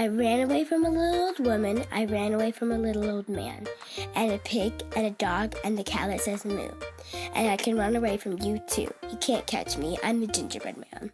I ran away from a little old woman. I ran away from a little old man, and a pig, and a dog, and the cow that says moo. And I can run away from you too. You can't catch me. I'm the gingerbread man.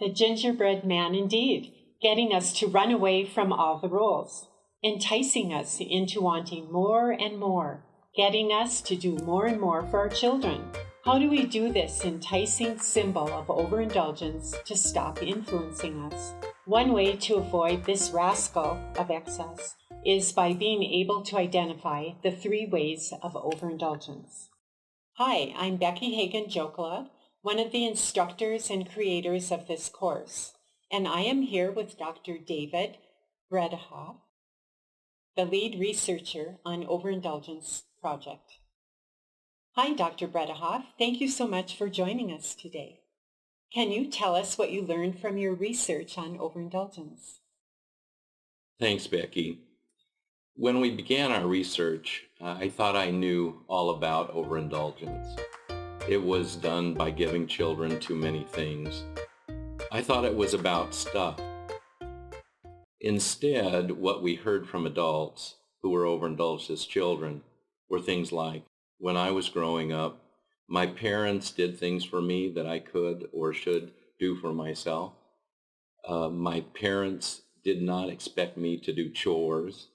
The gingerbread man, indeed, getting us to run away from all the rules, enticing us into wanting more and more, getting us to do more and more for our children. How do we do this enticing symbol of overindulgence to stop influencing us? One way to avoid this rascal of excess is by being able to identify the 3 ways of overindulgence. Hi, I'm Becky Hagen-Jokela, one of the instructors and creators of this course, and I am here with Dr. David Bredehoff, the lead researcher on Overindulgence Project. Hi, Dr. Bredehoff. Thank you so much for joining us today. Can you tell us what you learned from your research on overindulgence? Thanks, Becky. When we began our research, I thought I knew all about overindulgence. It was done by giving children too many things. I thought it was about stuff. Instead, what we heard from adults who were overindulged as children were things like, when I was growing up, my parents did things for me that I could or should do for myself. My parents did not expect me to do chores.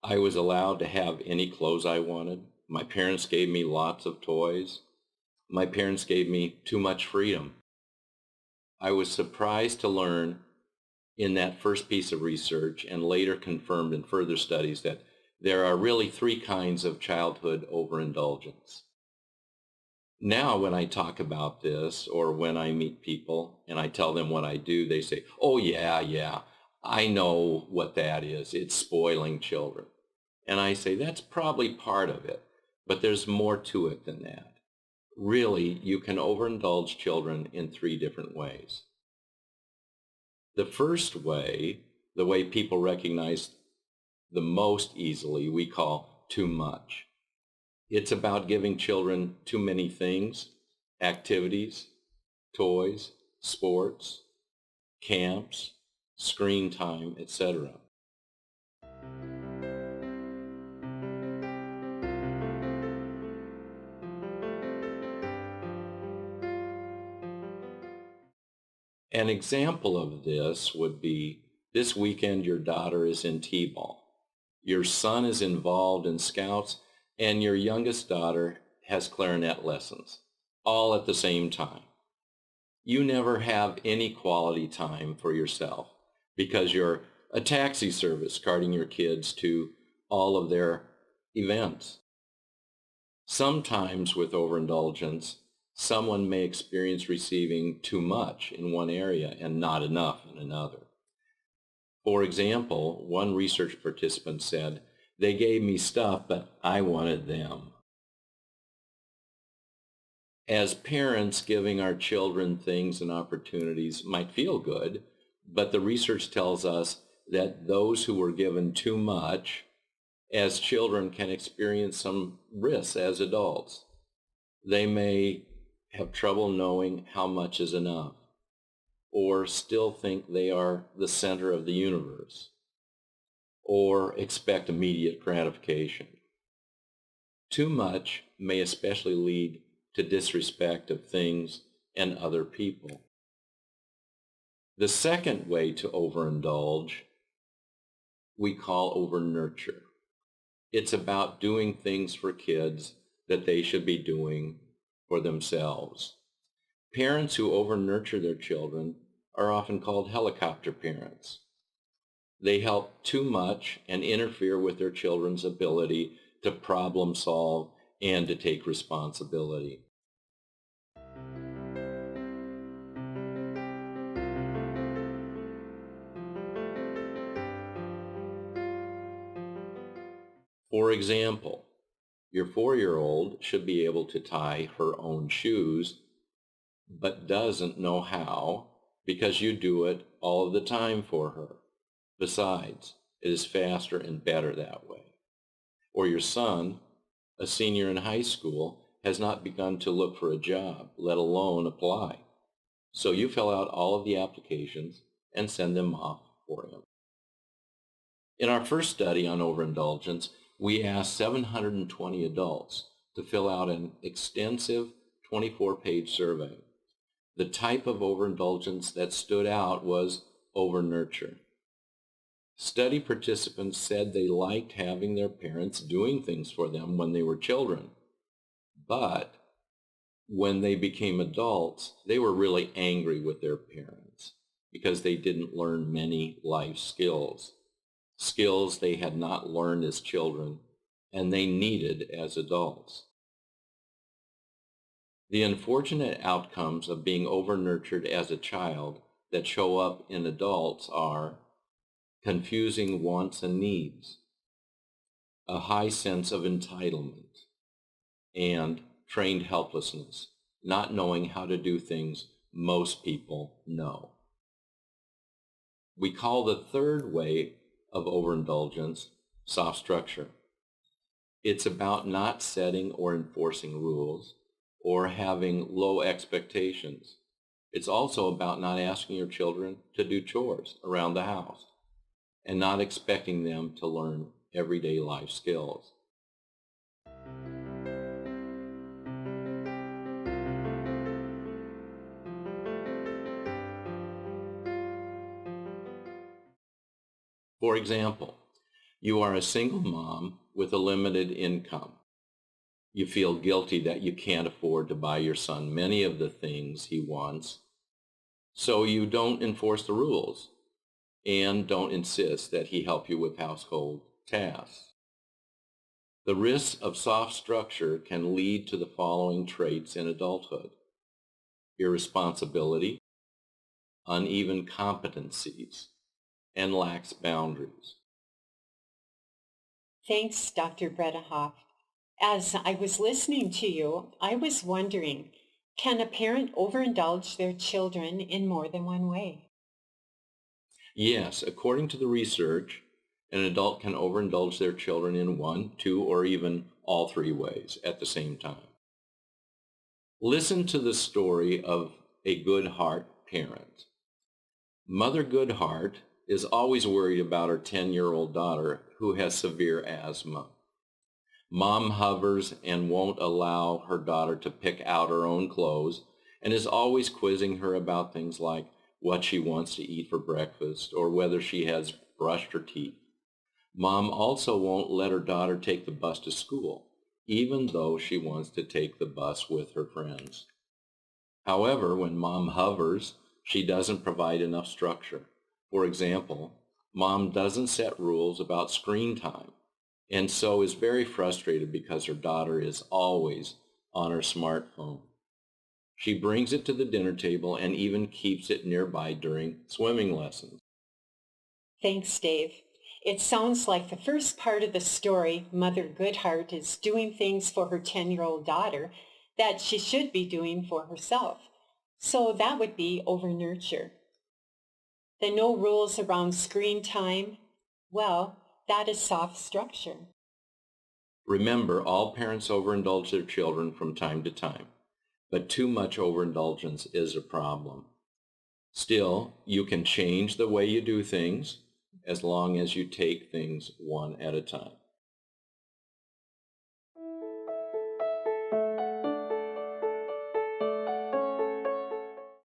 I was allowed to have any clothes I wanted. My parents gave me lots of toys. My parents gave me too much freedom. I was surprised to learn in that first piece of research, and later confirmed in further studies, that there are really 3 kinds of childhood overindulgence. Now when I talk about this, or when I meet people and I tell them what I do, they say, oh yeah, I know what that is. It's spoiling children. And I say, that's probably part of it, but there's more to it than that. Really, you can overindulge children in 3 different ways. The first way, the way people recognize the most easily, we call too much. It's about giving children too many things, activities, toys, sports, camps, screen time, etc. An example of this would be, this weekend your daughter is in T-ball. Your son is involved in Scouts, and your youngest daughter has clarinet lessons, all at the same time. You never have any quality time for yourself because you're a taxi service carting your kids to all of their events. Sometimes with overindulgence, someone may experience receiving too much in one area and not enough in another. For example, one research participant said, they gave me stuff, but I wanted them. As parents, giving our children things and opportunities might feel good, but the research tells us that those who were given too much as children can experience some risks as adults. They may have trouble knowing how much is enough, or still think they are the center of the universe, or expect immediate gratification. Too much may especially lead to disrespect of things and other people. The second way to overindulge we call overnurture. It's about doing things for kids that they should be doing for themselves. Parents who overnurture their children are often called helicopter parents. They help too much and interfere with their children's ability to problem solve and to take responsibility. For example, your 4-year-old should be able to tie her own shoes, but doesn't know how because you do it all of the time for her. Besides, it is faster and better that way. Or your son, a senior in high school, has not begun to look for a job, let alone apply. So you fill out all of the applications and send them off for him. In our first study on overindulgence, we asked 720 adults to fill out an extensive 24-page survey. The type of overindulgence that stood out was overnurture. Study participants said they liked having their parents doing things for them when they were children, but when they became adults, they were really angry with their parents because they didn't learn many life skills they had not learned as children and they needed as adults. The unfortunate outcomes of being overnurtured as a child that show up in adults are confusing wants and needs, a high sense of entitlement, and trained helplessness, not knowing how to do things most people know. We call the third way of overindulgence soft structure. It's about not setting or enforcing rules or having low expectations. It's also about not asking your children to do chores around the house and not expecting them to learn everyday life skills. For example, you are a single mom with a limited income. You feel guilty that you can't afford to buy your son many of the things he wants, so you don't enforce the rules and don't insist that he help you with household tasks. The risks of soft structure can lead to the following traits in adulthood: irresponsibility, uneven competencies, and lacks boundaries. Thanks, Dr. Bredehoff. As I was listening to you, I was wondering, can a parent overindulge their children in more than one way? Yes, according to the research, an adult can overindulge their children in one, two, or even all three ways at the same time. Listen to the story of a Goodhart parent. Mother Goodhart is always worried about her 10-year-old daughter who has severe asthma. Mom hovers and won't allow her daughter to pick out her own clothes and is always quizzing her about things like what she wants to eat for breakfast or whether she has brushed her teeth. Mom also won't let her daughter take the bus to school, even though she wants to take the bus with her friends. However, when Mom hovers, she doesn't provide enough structure. For example, Mom doesn't set rules about screen time, and so is very frustrated because her daughter is always on her smartphone. She brings it to the dinner table and even keeps it nearby during swimming lessons. Thanks, Dave. It sounds like the first part of the story, Mother Goodhart is doing things for her 10-year-old daughter that she should be doing for herself. So that would be overnurture. The no rules around screen time, well, that is soft structure. Remember, all parents overindulge their children from time to time, but too much overindulgence is a problem. Still, you can change the way you do things as long as you take things one at a time.